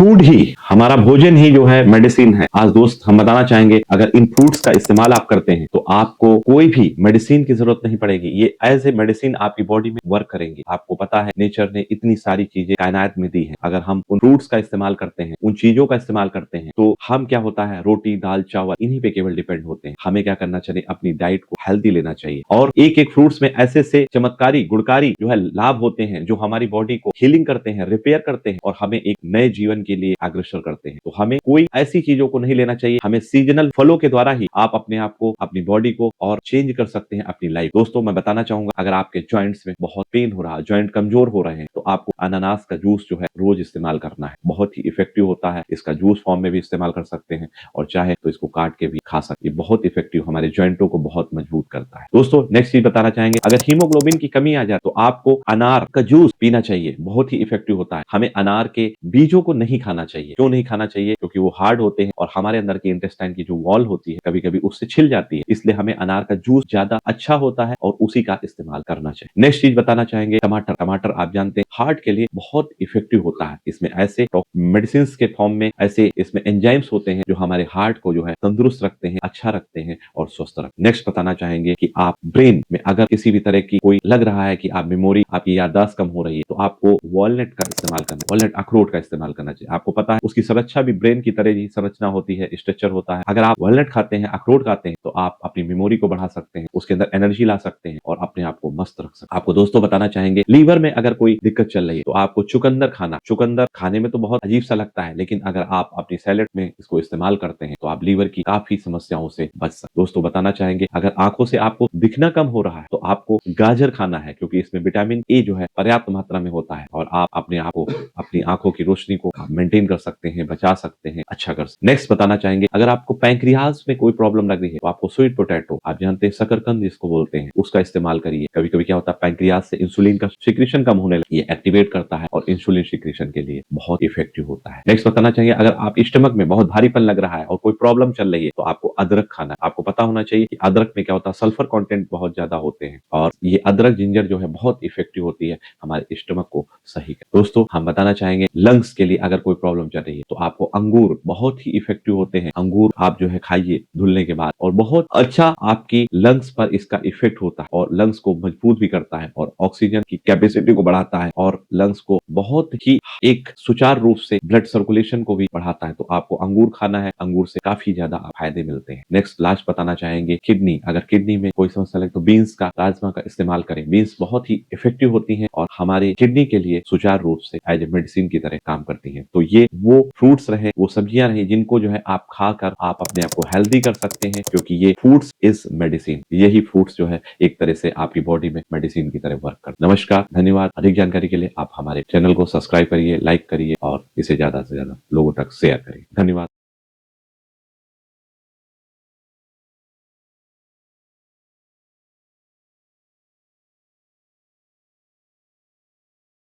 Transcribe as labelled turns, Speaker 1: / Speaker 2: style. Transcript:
Speaker 1: Food ही, हमारा भोजन ही जो है मेडिसिन है। आज दोस्त हम बताना चाहेंगे, अगर इन फ्रूट्स का इस्तेमाल आप करते हैं तो आपको कोई भी मेडिसिन की जरूरत नहीं पड़ेगी। ये एज ए मेडिसिन आपकी बॉडी में वर्क करेंगे। आपको पता है नेचर ने इतनी सारी चीजें कायनात में दी है, अगर हम उन फ्रूट्स का इस्तेमाल करते हैं, उन चीजों का इस्तेमाल करते हैं, तो हम क्या होता है, रोटी दाल चावल इन्हीं पे केवल डिपेंड होते हैं। हमें क्या करना चाहिए, अपनी डाइट को हेल्दी लेना चाहिए। और एक एक फ्रूट्स में ऐसे से चमत्कारी गुणकारी जो है लाभ होते हैं, जो हमारी बॉडी को हीलिंग करते हैं, रिपेयर करते हैं और हमें एक नए जीवन के लिए अग्रसर करते हैं। तो हमें कोई ऐसी चीजों को नहीं लेना चाहिए। हमें सीजनल फलों के द्वारा ही आप अपने आप को, अपनी बॉडी को और चेंज कर सकते हैं अपनी लाइफ। दोस्तों मैं बताना चाहूंगा, अगर आपके जॉइंट्स में बहुत पेन हो रहा है, जॉइंट कमजोर हो रहे हैं, तो आपको अनानास का जूस जो है रोज इस्तेमाल करना है। बहुत ही इफेक्टिव होता है। इसका जूस फॉर्म में भी इस्तेमाल कर सकते हैं और चाहे तो इसको काट के भी खा सकते हैं। बहुत इफेक्टिव, हमारे जॉइंटों को बहुत मजबूत करता है। दोस्तों नेक्स्ट चीज बताना चाहेंगे, अगर हीमोग्लोबिन की कमी आ जाए तो आपको अनार का जूस पीना चाहिए। बहुत ही इफेक्टिव होता है। हमें अनार के बीजों को नहीं खाना चाहिए। क्यों नहीं खाना चाहिए? क्योंकि वो हार्ड होते हैं और हमारे अंदर की इंटेस्टाइन की जो वॉल होती है कभी कभी उससे छिल जाती है। इसलिए हमें अनार का जूस ज्यादा अच्छा होता है और उसी का इस्तेमाल करना चाहिए। नेक्स्ट चीज बताना चाहेंगे, टमाटर। टमाटर आप जानते हैं हार्ट के लिए बहुत इफेक्टिव होता है। इसमें ऐसे मेडिसिन के फॉर्म में ऐसे इसमें एंजाइम्स होते हैं जो हमारे हार्ट को जो है तंदुरुस्त रखते हैं, अच्छा रखते हैं और स्वस्थ रखते हैं। नेक्स्ट बताना चाहेंगे कि आप ब्रेन में अगर किसी भी तरह की कोई लग रहा है कि आप मेमोरी, आपकी याददाश्त कम हो रही है, तो आपको वॉलनट का इस्तेमाल करना, वॉलनट अखरोट का इस्तेमाल करना चाहिए। आपको पता है उसकी संरचना भी ब्रेन की तरह ही संरचना होती है, स्ट्रक्चर होता है। अगर आप वॉलनट खाते हैं, अखरोट खाते हैं, तो आप अपनी मेमोरी को बढ़ा सकते हैं, उसके अंदर एनर्जी ला सकते हैं और अपने आप को मस्त रख सकते हैं। आपको दोस्तों बताना चाहेंगे, लीवर में अगर कोई दिक्कत चल रही है तो आपको चुकंदर खाना। चुकंदर खाने में तो बहुत अजीब सा लगता है, लेकिन अगर आप अपनी सैलेड में इसको इस्तेमाल करते हैं तो आप लीवर की काफी समस्याओं से बच सकते हैं। दोस्तों बताना चाहेंगे, अगर आंखों से आपको दिखना कम हो रहा है तो आपको गाजर खाना है, क्योंकि इसमें विटामिन ए जो है पर्याप्त मात्रा में होता है और आप अपने आप को, अपनी आंखों की रोशनी को मेंटेन कर सकते हैं, बचा सकते हैं, अच्छा कर सकते हैं। नेक्स्ट बताना चाहेंगे, अगर आपको पैंक्रियाज में कोई प्रॉब्लम लग रही है तो आपको स्वीट पोटैटो, आप जानते हैं शकरकंद जिसको बोलते हैं, उसका इस्तेमाल करिए। कभी कभी क्या होता है, पैंक्रियाज से इंसुलिन का सिक्रीशन कम होने लगे, ये एक्टिवेट करता है और इंसुलिन सिक्रीशन के लिए बहुत इफेक्टिव होता है। नेक्स्ट बताना चाहिए, अगर आप स्टमक में बहुत भारीपन लग रहा है और कोई प्रॉब्लम चल रही है तो आपको अदरक खाना है। आपको पता होना चाहिए कि अदरक में क्या होता है, सल्फर कंटेंट बहुत ज्यादा होते हैं और ये अदरक जिंजर जो है बहुत इफेक्टिव होती है हमारे स्टमक को सही कर। दोस्तों हम बताना चाहेंगे, लंग्स के लिए अगर कोई प्रॉब्लम चल रही है तो आपको अंगूर बहुत ही इफेक्टिव होते हैं। अंगूर आप जो है खाइए धुलने के बाद और बहुत अच्छा आपकी लंग्स पर इसका इफेक्ट होता है और लंग्स को मजबूत भी करता है और ऑक्सीजन की कैपेसिटी को बढ़ाता है और लंग्स को बहुत ही एक सुचारू रूप से ब्लड सर्कुलेशन को भी बढ़ाता है। तो आपको अंगूर खाना है, अंगूर से काफी ज्यादा फायदे मिलते हैं। नेक्स्ट लास्ट बताना चाहेंगे, किडनी। अगर किडनी में कोई समस्या लगे तो बीन्स का, राजमा का इस्तेमाल करें। बीन्स बहुत ही इफेक्टिव होती हैं और हमारे किडनी के लिए सुचारू रूप से एज ए मेडिसिन की तरह काम करती हैं। तो ये वो फ्रूट्स रहे, वो सब्जियां रहे जिनको जो है आप खाकर आप अपने आप को हेल्दी कर सकते हैं, क्योंकि ये फूड्स इज मेडिसिन। यही फ्रूट्स जो है एक तरह से आपकी बॉडी में मेडिसिन की तरह वर्क कर। नमस्कार, धन्यवाद। अधिक जानकारी के लिए आप हमारे चैनल को सब्सक्राइब करिए, लाइक करिए और इसे ज्यादा से ज्यादा लोगों तक शेयर करिए। धन्यवाद।